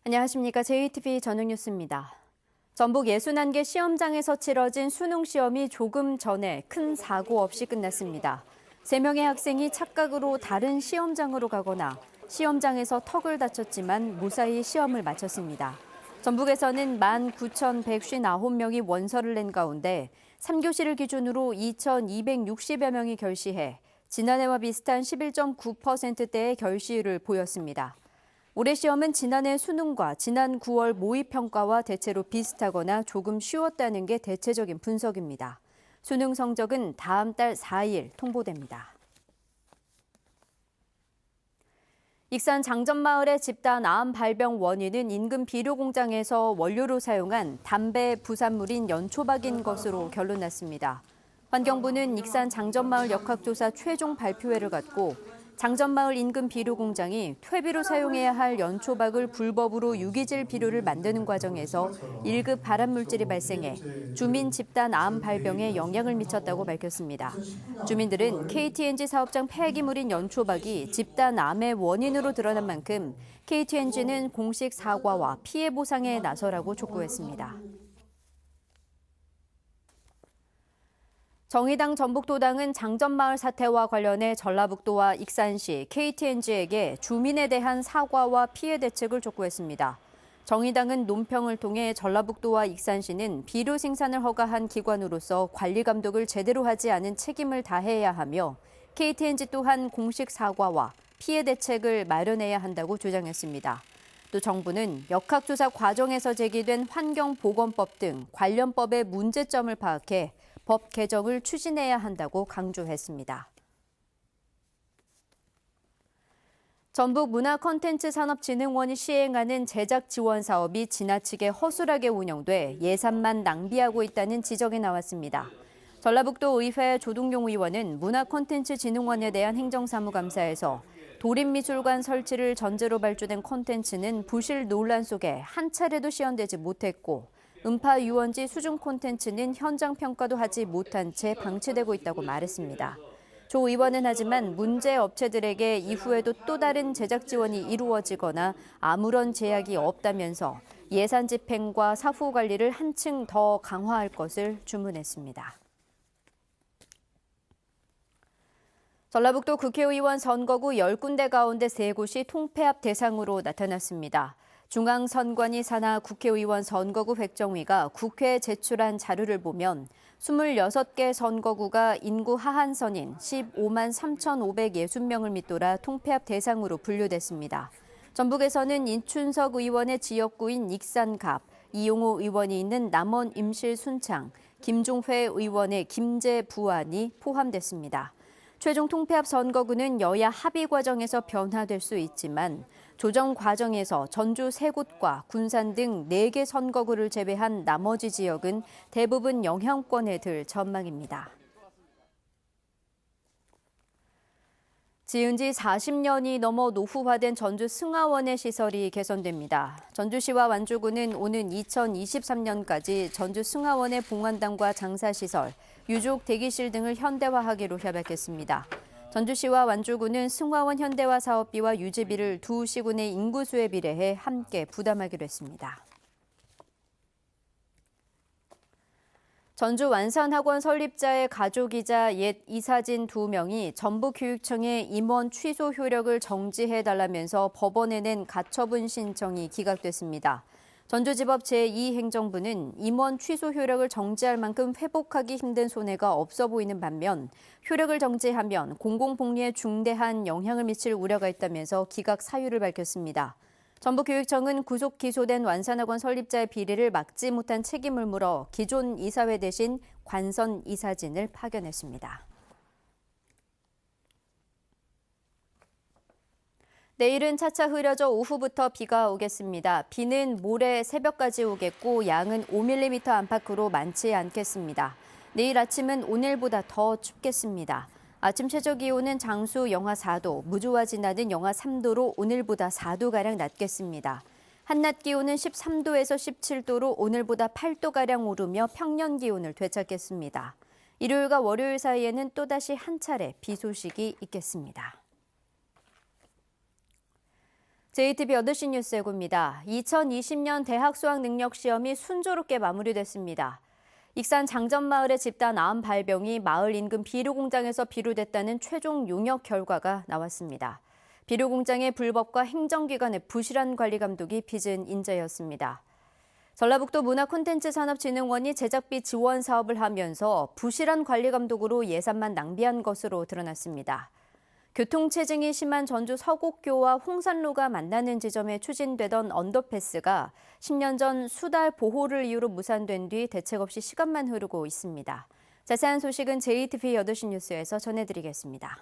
안녕하십니까. JTBC 저녁뉴스입니다. 전북 61개 시험장에서 치러진 수능 시험이 조금 전에 큰 사고 없이 끝났습니다. 3명의 학생이 착각으로 다른 시험장으로 가거나 시험장에서 턱을 다쳤지만 무사히 시험을 마쳤습니다. 전북에서는 19,159명이 원서를 낸 가운데 3교시를 기준으로 2,260여 명이 결시해 지난해와 비슷한 11.9%대의 결시율을 보였습니다. 올해 시험은 지난해 수능과 지난 9월 모의평가와 대체로 비슷하거나 조금 쉬웠다는 게 대체적인 분석입니다. 수능 성적은 다음 달 4일 통보됩니다. 익산 장전마을의 집단 암 발병 원인은 인근 비료 공장에서 원료로 사용한 담배 부산물인 연초박인 것으로 결론났습니다. 환경부는 익산 장전마을 역학조사 최종 발표회를 갖고 장전마을 인근 비료 공장이 퇴비로 사용해야 할 연초박을 불법으로 유기질 비료를 만드는 과정에서 1급 발암물질이 발생해 주민 집단 암 발병에 영향을 미쳤다고 밝혔습니다. 주민들은 KTNG 사업장 폐기물인 연초박이 집단 암의 원인으로 드러난 만큼 KTNG는 공식 사과와 피해 보상에 나서라고 촉구했습니다. 정의당 전북도당은 장전마을 사태와 관련해 전라북도와 익산시, KTNG에게 주민에 대한 사과와 피해 대책을 촉구했습니다. 정의당은 논평을 통해 전라북도와 익산시는 비료 생산을 허가한 기관으로서 관리 감독을 제대로 하지 않은 책임을 다해야 하며 KTNG 또한 공식 사과와 피해 대책을 마련해야 한다고 주장했습니다. 또 정부는 역학조사 과정에서 제기된 환경보건법 등 관련 법의 문제점을 파악해 법 개정을 추진해야 한다고 강조했습니다. 전북문화콘텐츠산업진흥원이 시행하는 제작 지원 사업이 지나치게 허술하게 운영돼 예산만 낭비하고 있다는 지적이 나왔습니다. 전라북도 의회 조동용 의원은 문화콘텐츠진흥원에 대한 행정사무감사에서 도립미술관 설치를 전제로 발주된 콘텐츠는 부실 논란 속에 한 차례도 시연되지 못했고 음파 유원지 수중 콘텐츠는 현장 평가도 하지 못한 채 방치되고 있다고 말했습니다. 조 의원은 하지만 문제 업체들에게 이후에도 또 다른 제작 지원이 이루어지거나 아무런 제약이 없다면서 예산 집행과 사후 관리를 한층 더 강화할 것을 주문했습니다. 전라북도 국회의원 선거구 10군데 가운데 3곳이 통폐합 대상으로 나타났습니다. 중앙선관위 산하 국회의원 선거구 획정위가 국회에 제출한 자료를 보면 26개 선거구가 인구 하한선인 15만 3,560명을 밑돌아 통폐합 대상으로 분류됐습니다. 전북에서는 이춘석 의원의 지역구인 익산갑, 이용호 의원이 있는 남원 임실 순창, 김종회 의원의 김제 부안이 포함됐습니다. 최종 통폐합 선거구는 여야 합의 과정에서 변화될 수 있지만 조정 과정에서 전주 3곳과 군산 등 4개 선거구를 제외한 나머지 지역은 대부분 영향권에 들 전망입니다. 지은 지 40년이 넘어 노후화된 전주 승하원의 시설이 개선됩니다. 전주시와 완주군은 오는 2023년까지 전주 승하원의 봉안당과 장사시설, 유족 대기실 등을 현대화하기로 협약했습니다. 전주시와 완주군은 승하원 현대화 사업비와 유지비를 두 시군의 인구수에 비례해 함께 부담하기로 했습니다. 전주 완산학원 설립자의 가족이자 옛 이사진 2명이 전북교육청에 임원 취소 효력을 정지해달라면서 법원에 낸 가처분 신청이 기각됐습니다. 전주지법 제2행정부는 임원 취소 효력을 정지할 만큼 회복하기 힘든 손해가 없어 보이는 반면 효력을 정지하면 공공복리에 중대한 영향을 미칠 우려가 있다면서 기각 사유를 밝혔습니다. 전북교육청은 구속 기소된 완산학원 설립자의 비리를 막지 못한 책임을 물어 기존 이사회 대신 관선 이사진을 파견했습니다. 내일은 차차 흐려져 오후부터 비가 오겠습니다. 비는 모레 새벽까지 오겠고 양은 5mm 안팎으로 많지 않겠습니다. 내일 아침은 오늘보다 더 춥겠습니다. 아침 최저 기온은 장수 영하 4도, 무주와 진안은 영하 3도로 오늘보다 4도가량 낮겠습니다. 한낮 기온은 13도에서 17도로 오늘보다 8도가량 오르며 평년 기온을 되찾겠습니다. 일요일과 월요일 사이에는 또다시 한 차례 비 소식이 있겠습니다. JTB 8시 뉴스 예고입니다. 2020년 대학 수학 능력 시험이 순조롭게 마무리됐습니다. 익산 장전마을의 집단 암 발병이 마을 인근 비료 공장에서 비료됐다는 최종 용역 결과가 나왔습니다. 비료 공장의 불법과 행정기관의 부실한 관리 감독이 빚은 인재였습니다. 전라북도 문화콘텐츠산업진흥원이 제작비 지원 사업을 하면서 부실한 관리 감독으로 예산만 낭비한 것으로 드러났습니다. 교통체증이 심한 전주 서곡교와 홍산로가 만나는 지점에 추진되던 언더패스가 10년 전 수달 보호를 이유로 무산된 뒤 대책 없이 시간만 흐르고 있습니다. 자세한 소식은 JTB 8시 뉴스에서 전해드리겠습니다.